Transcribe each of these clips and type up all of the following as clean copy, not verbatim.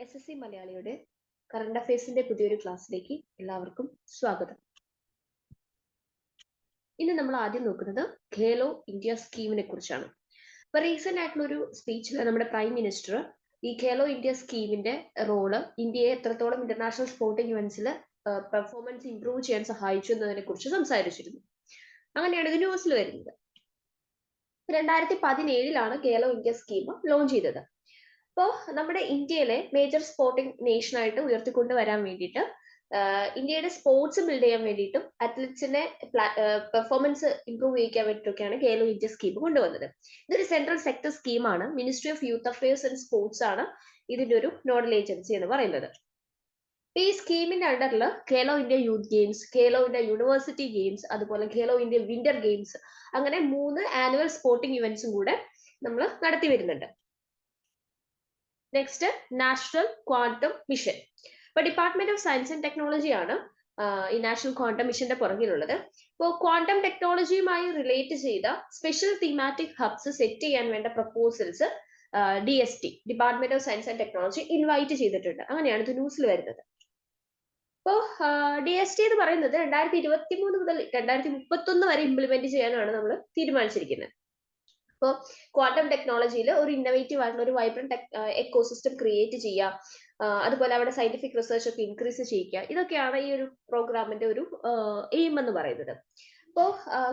ISSC മലയാളിയുടെ current അഫയേഴ്സിന്റെ പുതിയൊരു ക്ലാസ്സിലേക്ക് എല്ലാവർക്കും സ്വാഗതം. ഇന്ന് നമ്മൾ ആദ്യം നോക്കുന്നത് ഖേലോ ഇന്ത്യ സ്കീമിനെ കുറിച്ചാണ്. ഇപ്പൊ റീസെന്റ് ആയിട്ടുള്ള ഒരു സ്പീച്ചിൽ നമ്മുടെ പ്രൈം മിനിസ്റ്റർ ഈ ഖേലോ ഇന്ത്യ സ്കീമിന്റെ റോള് ഇന്ത്യയെ എത്രത്തോളം ഇന്റർനാഷണൽ സ്പോർട്ടിംഗ് ഇവന്റ്സിൽ പെർഫോമൻസ് ഇംപ്രൂവ് ചെയ്യാൻ സഹായിച്ചു എന്നതിനെ കുറിച്ച് സംസാരിച്ചിരുന്നു. അങ്ങനെയാണ് ഇത് ന്യൂസിൽ വരുന്നത്. 2017 ഖേലോ ഇന്ത്യ സ്കീം ലോഞ്ച് ചെയ്തത്. അപ്പോൾ നമ്മുടെ ഇന്ത്യയിലെ മേജർ സ്പോർട്ടിംഗ് നേഷൻ ആയിട്ട് ഉയർത്തിക്കൊണ്ട് വരാൻ വേണ്ടിയിട്ട് ഇന്ത്യയുടെ സ്പോർട്സ് ബിൽഡ് ചെയ്യാൻ വേണ്ടിയിട്ടും അത്ലറ്റ്സിന്റെ പെർഫോമൻസ് ഇംപ്രൂവ് ചെയ്യിക്കാൻ വേണ്ടിയിട്ടൊക്കെയാണ് ഖേലോ ഇന്ത്യ സ്കീം കൊണ്ടുവന്നത്. ഇതൊരു സെൻട്രൽ സെക്ടർ സ്കീമാണ്. Ministry of youth affairs and sports ആണ് ഇതിന്റെ ഒരു നോഡൽ ഏജൻസി എന്ന് പറയുന്നത്. ഈ സ്കീമിന്റെ അണ്ടറിൽ Khelo India youth games, Khelo India university games, അതുപോലെ ഖേലോ ഇന്ത്യ വിന്റർ ഗെയിംസ്, അങ്ങനെ 3 ആനുവൽ സ്പോർട്ടിംഗ് ഇവന്റ്സും കൂടെ നമ്മൾ നടത്തി വരുന്നുണ്ട്. Next national quantum mission. ഇപ്പൊ department of science and technology ആണ് ഈ നാഷണൽ ക്വാണ്ടം മിഷന്റെ പുറകിലുള്ളത്. ഇപ്പോൾ ക്വാണ്ടം ടെക്നോളജിയുമായി റിലേറ്റ് ചെയ്ത സ്പെഷ്യൽ തീമാറ്റിക് ഹബ്സ് സെറ്റ് ചെയ്യാൻ വേണ്ട proposals DST, department of science and technology invite ചെയ്തിട്ടുണ്ട്. അങ്ങനെയാണ് ഇത് ന്യൂസിൽ വരുന്നത്. ഇപ്പോൾ DST എന്ന് പറയുന്നത് 2023 മുതൽ 2031 വരെ ഇംപ്ലിമെന്റ് ചെയ്യാനാണ് നമ്മൾ തീരുമാനിച്ചിരിക്കുന്നത്. ഇപ്പോൾ ക്വാണ്ടം ടെക്നോളജിയിൽ ഒരു ഇന്നോവേറ്റീവ് ആയിട്ടുള്ള ഒരു വൈബ്രന്റ് എക്കോസിസ്റ്റം ക്രിയേറ്റ് ചെയ്യുക, അതുപോലെ അവിടെ സയന്റിഫിക് റിസർച്ച് ഒക്കെ ഇൻക്രീസ് ചെയ്യിക്കുക, ഇതൊക്കെയാണ് ഈ ഒരു പ്രോഗ്രാമിന്റെ ഒരു എയിം എന്ന് പറയുന്നത്. അപ്പോൾ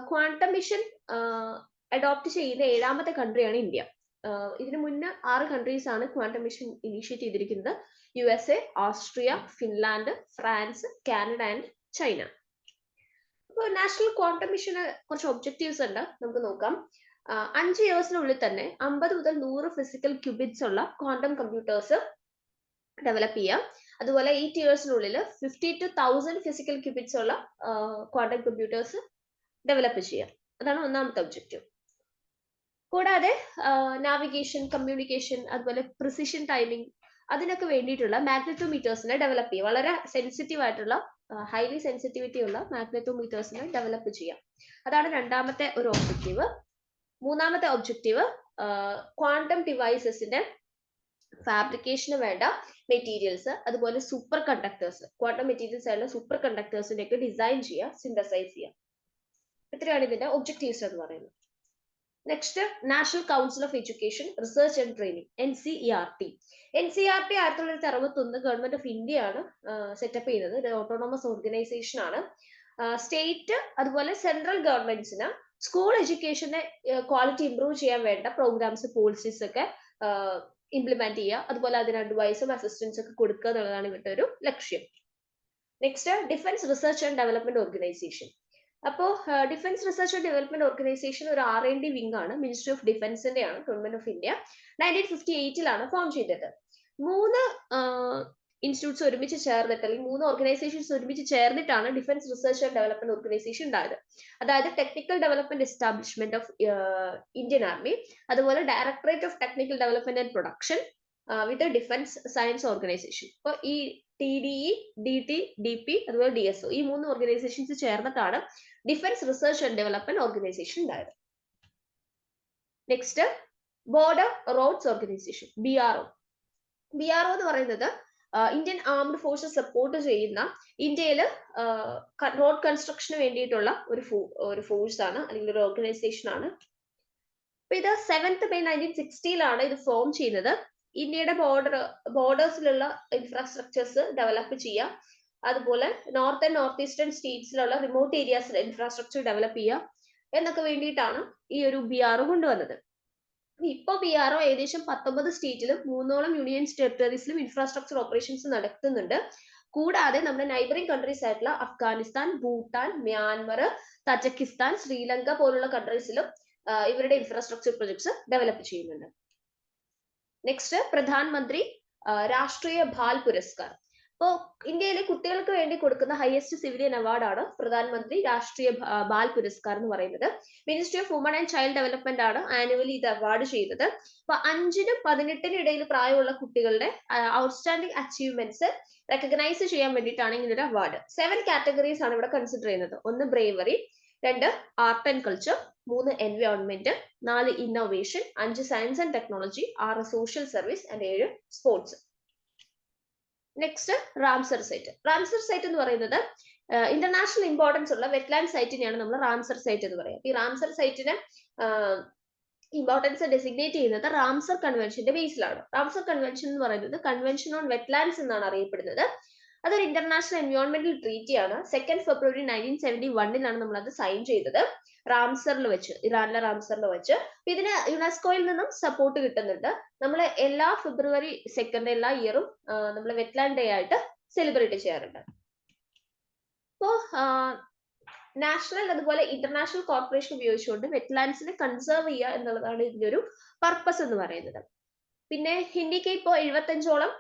ക്വാണ്ടം മിഷൻ അഡോപ്റ്റ് ചെയ്യുന്ന 7ാമത്തെ കൺട്രിയാണ് ഇന്ത്യ. ഇതിനു മുന്നേ 6 കൺട്രീസ് ആണ് ക്വാണ്ടം മിഷൻ ഇനീഷ്യേറ്റ് ചെയ്തിരിക്കുന്നത്. USA, Austria, Finland, France, Canada and China. അപ്പോൾ നാഷണൽ ക്വാണ്ടം മിഷന് കുറച്ച് ഒബ്ജക്റ്റീവ്സ് ഉണ്ട്, നമുക്ക് നോക്കാം. 5 ഇയേഴ്സിനുള്ളിൽ തന്നെ 50 മുതൽ 100 ഫിസിക്കൽ ക്യൂബിറ്റ്സ് ഉള്ള ക്വാണ്ടം കമ്പ്യൂട്ടേഴ്സ് ഡെവലപ്പ് ചെയ്യാം. അതുപോലെ 8 ഇയേഴ്സിനുള്ളിൽ 50 to 1000 ഫിസിക്കൽ ക്യൂബിറ്റ്സ് ഉള്ള ക്വാണ്ടം കമ്പ്യൂട്ടേഴ്സ് ഡെവലപ്പ് ചെയ്യാം. അതാണ് ഒന്നാമത്തെ ഒബ്ജക്റ്റീവ്. കൂടാതെ നാവിഗേഷൻ, കമ്മ്യൂണിക്കേഷൻ, അതുപോലെ പ്രിസിഷൻ ടൈമിംഗ്, അതിനൊക്കെ വേണ്ടിയിട്ടുള്ള മാഗ്നറ്റോമീറ്റേഴ്സിനെ ഡെവലപ്പ് ചെയ്യാം. വളരെ സെൻസിറ്റീവ് ആയിട്ടുള്ള ഹൈലി സെൻസിറ്റിവിറ്റി ഉള്ള മാഗ്നറ്റോമീറ്റേഴ്സിനെ ഡെവലപ്പ് ചെയ്യാം. അതാണ് രണ്ടാമത്തെ ഒരു ഒബ്ജക്റ്റീവ്. മൂന്നാമത്തെ ഒബ്ജക്റ്റീവ് ക്വാണ്ടം ഡിവൈസസിന്റെ ഫാബ്രിക്കേഷന് വേണ്ട മെറ്റീരിയൽസ്, അതുപോലെ സൂപ്പർ കണ്ടക്ടേഴ്സ്, ക്വാണ്ടം മെറ്റീരിയൽസ് ആയിട്ടുള്ള സൂപ്പർ കണ്ടക്ടേഴ്സിനെ ഒക്കെ ഡിസൈൻ ചെയ്യുക, സിന്തസൈസ് ചെയ്യുക. ഇത്രയാണ് ഇതിന്റെ ഒബ്ജക്റ്റീവ്സ് എന്ന് പറയുന്നത്. Next national council of education, research and training, NCERT. NCERT 1961 government of India ആണ് സെറ്റപ്പ് ചെയ്യുന്നത്. ഇത് ഓട്ടോണോമസ് ഓർഗനൈസേഷൻ ആണ്. സ്റ്റേറ്റ് അതുപോലെ സെൻട്രൽ ഗവൺമെന്റ്സിന് സ്കൂൾ എഡ്യൂക്കേഷന്റെ ക്വാളിറ്റി ഇംപ്രൂവ് ചെയ്യാൻ വേണ്ട പ്രോഗ്രാംസ്, പോളിസീസ് ഒക്കെ ഇംപ്ലിമെന്റ് ചെയ്യുക, അതുപോലെ അതിന് അഡ്വൈസും അസിസ്റ്റൻസ് ഒക്കെ കൊടുക്കുക എന്നുള്ളതാണ് ഇവരുടെ ഒരു ലക്ഷ്യം. Next defence research and development organisation. അപ്പോൾ defence research and development organisation ഒരു R&D വിങ് ആണ്, മിനിസ്ട്രി ഓഫ് ഡിഫൻസിന്റെ ആണ്, ഗവൺമെന്റ് ഓഫ് ഇന്ത്യ. 1958 ഫോം ചെയ്തത്. 3 ഇൻസ്റ്റിറ്റ്യൂട്ട്സ് ഒരുമിച്ച് ചേർന്നിട്ട്, അല്ലെങ്കിൽ 3 ഓർഗനൈസേഷൻസ് ഒരുമിച്ച് ചേർന്നിട്ടാണ് defence research and development organisation ഉണ്ടായത്. അതായത് technical development establishment of Indian army, അതുപോലെ directorate of technical development and production with defence science organisation. അപ്പോൾ ഈ TDE, DT, DP, അതുപോലെ DSO, ഈ 3 ഓർഗനൈസേഷൻസ് ചേർന്നിട്ടാണ് defence research and development organisation ഉണ്ടായത്. Next border roads organisation, BRO. BRO എന്ന് പറയുന്നത് Indian armed forces support ചെയ്യുന്ന ഇന്ത്യയിൽ റോഡ് കൺസ്ട്രക്ഷന് വേണ്ടിയിട്ടുള്ള ഒരു ഫോഴ്സ് ആണ്, അല്ലെങ്കിൽ ഒരു ഓർഗനൈസേഷൻ ആണ്. അപ്പൊ ഇത് 7th May 1960 ഇത് ഫോം ചെയ്യുന്നത്. ഇന്ത്യയുടെ ബോർഡേഴ്സിലുള്ള ഇൻഫ്രാസ്ട്രക്ചേഴ്സ് ഡെവലപ്പ് ചെയ്യുക, അതുപോലെ നോർത്ത് ആൻഡ് നോർത്ത് ഈസ്റ്റേൺ സ്റ്റേറ്റ്സിലുള്ള റിമോട്ട് ഏരിയാസിൽ ഇൻഫ്രാസ്ട്രക്ചർ ഡെവലപ്പ് ചെയ്യുക എന്നൊക്കെ വേണ്ടിയിട്ടാണ് ഈ ഒരു BRO കൊണ്ടുവന്നത്. ഇപ്പൊ BRO ഏകദേശം 19 സ്റ്റേറ്റിലും 3ഓളം യൂണിയൻ ടെറിട്ടറീസിലും ഇൻഫ്രാസ്ട്രക്ചർ ഓപ്പറേഷൻസ് നടത്തുന്നുണ്ട്. കൂടാതെ നമ്മുടെ നൈബറിംഗ് കൺട്രീസ് ആയിട്ടുള്ള അഫ്ഗാനിസ്ഥാൻ, ഭൂട്ടാൻ, മ്യാൻമർ, തജക്കിസ്ഥാൻ, ശ്രീലങ്ക പോലുള്ള കൺട്രീസിലും ഇവരുടെ ഇൻഫ്രാസ്ട്രക്ചർ പ്രൊജക്ട്സ് ഡെവലപ്പ് ചെയ്യുന്നുണ്ട്. നെക്സ്റ്റ് പ്രധാനമന്ത്രി രാഷ്ട്രീയ ബാൽ പുരസ്കാർ. അപ്പോൾ ഇന്ത്യയിലെ കുട്ടികൾക്ക് വേണ്ടി കൊടുക്കുന്ന ഹയസ്റ്റ് സിവിലിയൻ അവാർഡാണ് പ്രധാനമന്ത്രി രാഷ്ട്രീയ ബാൽ പുരസ്കാർ എന്ന് പറയുന്നത്. Ministry of woman and child development ആണ് ആനുവലി ഇത് അവാർഡ് ചെയ്യുന്നത്. അപ്പൊ 5-നും 18-നും ഇടയിൽ പ്രായമുള്ള കുട്ടികളുടെ ഔട്ട്സ്റ്റാൻഡിംഗ് അച്ചീവ്മെന്റ്സ് റെക്കഗ്നൈസ് ചെയ്യാൻ വേണ്ടിയിട്ടാണ് ഇങ്ങനൊരു അവാർഡ്. 7 കാറ്റഗറീസ് ആണ് ഇവിടെ കൺസിഡർ ചെയ്യുന്നത്. 1 bravery, 2 art and culture, 3 environment, 4 innovation, 5 science and technology, 6 social service and 7 sports. Next Ramsar site. Ramsar site എന്ന് പറയുന്നത് ഇന്റർനാഷണൽ ഇമ്പോർട്ടൻസ് ഉള്ള വെറ്റ്ലാൻഡ് സൈറ്റിനെയാണ് നമ്മൾ റാംസർ സൈറ്റ് എന്ന് പറയുക. ഈ റാംസർ സൈറ്റിന് ഇമ്പോർട്ടൻസ് ഡെസിഗ്നേറ്റ് ചെയ്യുന്നത് റാംസർ കൺവെൻഷന്റെ ബേസിലാണ്. റാംസർ കൺവെൻഷൻ എന്ന് പറയുന്നത് കൺവെൻഷൻ ഓൺ വെറ്റ്ലാൻഡ്സ് എന്നാണ് അറിയപ്പെടുന്നത്. അതൊരു ഇന്റർനാഷണൽ എൻവയോൺമെന്റൽ ട്രീറ്റി ആണ്. 2 ഫെബ്രുവരി 1971 നമ്മൾ അത് സൈൻ ചെയ്തത് റാംസറിൽ വെച്ച്, ഇറാനിലെ റാംസറിൽ വെച്ച്. ഇതിന് യുനെസ്കോയിൽ നിന്നും സപ്പോർട്ട് കിട്ടുന്നുണ്ട്. നമ്മൾ എല്ലാ ഫെബ്രുവരി 2 എല്ലാ ഇയറും നമ്മൾ വെറ്റ്ലാൻഡ് ഡേ ആയിട്ട് സെലിബ്രേറ്റ് ചെയ്യാറുണ്ട്. അപ്പോ നാഷണൽ അതുപോലെ ഇന്റർനാഷണൽ കോർപ്പറേഷൻ ഉപയോഗിച്ചുകൊണ്ട് വെറ്റ്ലാൻഡ്സിനെ കൺസേർവ് ചെയ്യുക എന്നുള്ളതാണ് ഇതിന്റെ ഒരു പർപ്പസ് എന്ന് പറയുന്നത്. പിന്നെ ഇന്ത്യക്ക് ഇപ്പോൾ 75ഓളം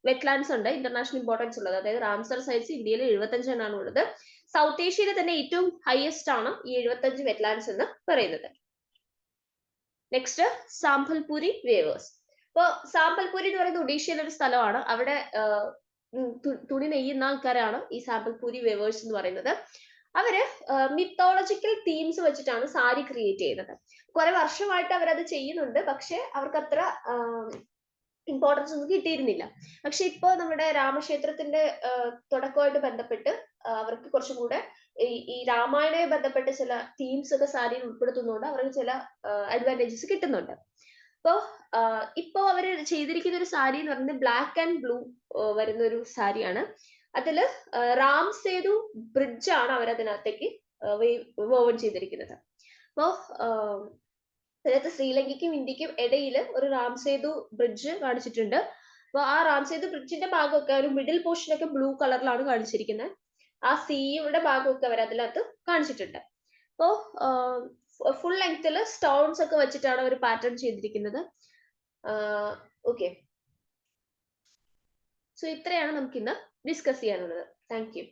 വെറ്റ്ലാൻഡ്സ് ഉണ്ട് ഇന്റർനാഷണൽ ഇമ്പോർട്ടൻസ് ഉള്ളത്. അതായത് റാംസർ സൈറ്റ്സ് ഇന്ത്യയിൽ 75 എണ്ണമാണ് ഉള്ളത്. സൗത്ത് ഏഷ്യയിലെ തന്നെ ഏറ്റവും ഹയസ്റ്റ് ആണ് ഈ 75 വെറ്റ്ലാൻഡ്സ് എന്ന് പറയുന്നത്. Next Sambalpuri weavers. ഇപ്പോ സാമ്പൽപൂരി എന്ന് പറയുന്നത് ഒഡീഷയിലെ ഒരു സ്ഥലമാണ്. അവിടെ തുണി നെയ്യുന്ന ആൾക്കാരാണ് ഈ സാമ്പൽപൂരി വേവേഴ്സ് എന്ന് പറയുന്നത്. അവര് മിത്തോളജിക്കൽ തീംസ് വെച്ചിട്ടാണ് സാരി ക്രിയേറ്റ് ചെയ്യുന്നത്. കുറെ വർഷമായിട്ട് അവരത് ചെയ്യുന്നുണ്ട്. പക്ഷെ അവർക്ക് അത്ര ഇമ്പോർട്ടൻസ് ഒന്നും കിട്ടിയിരുന്നില്ല. പക്ഷെ ഇപ്പോ നമ്മുടെ രാമക്ഷേത്രത്തിന്റെ തുടക്കമായിട്ട് ബന്ധപ്പെട്ട് അവർക്ക് കുറച്ചും കൂടെ ഈ രാമായണവുമായി ബന്ധപ്പെട്ട ചില തീംസ് ഒക്കെ സാരിയിൽ ഉൾപ്പെടുത്തുന്നതുകൊണ്ട് അവർക്ക് ചില അഡ്വാൻറ്റേജസ് കിട്ടുന്നുണ്ട്. അപ്പോ ഇപ്പോ അവര് ചെയ്തിരിക്കുന്ന ഒരു സാരി എന്ന് പറയുന്നത് ബ്ലാക്ക് ആൻഡ് ബ്ലൂ വരുന്ന ഒരു സാരിയാണ്. അതില് റാം സേതു ബ്രിഡ്ജ് ആണ് അവരതിനകത്തേക്ക് വോവൻ ചെയ്തിരിക്കുന്നത്. അപ്പോ അതിനകത്ത് ശ്രീലങ്കയ്ക്കും ഇന്ത്യക്കും ഇടയിൽ ഒരു റാം സേതു ബ്രിഡ്ജ് കാണിച്ചിട്ടുണ്ട്. അപ്പൊ ആ റാം സേതു ബ്രിഡ്ജിന്റെ ഭാഗമൊക്കെ ഒരു മിഡിൽ പോർഷൻ ഒക്കെ ബ്ലൂ കളറിലാണ് കാണിച്ചിരിക്കുന്നത്. ആ സീയുടെ ഭാഗമൊക്കെ അവർ അതിനകത്ത് കാണിച്ചിട്ടുണ്ട്. അപ്പോ ഫുൾ ലെങ്തില് സ്റ്റോൺസ് ഒക്കെ വെച്ചിട്ടാണ് അവർ പാറ്റേൺ ചെയ്തിരിക്കുന്നത്. ഓക്കെ, സോ ഇത്രയാണ് നമുക്ക് ഇന്ന് ഡിസ്കസ് ചെയ്യാനുള്ളത്. Thank you.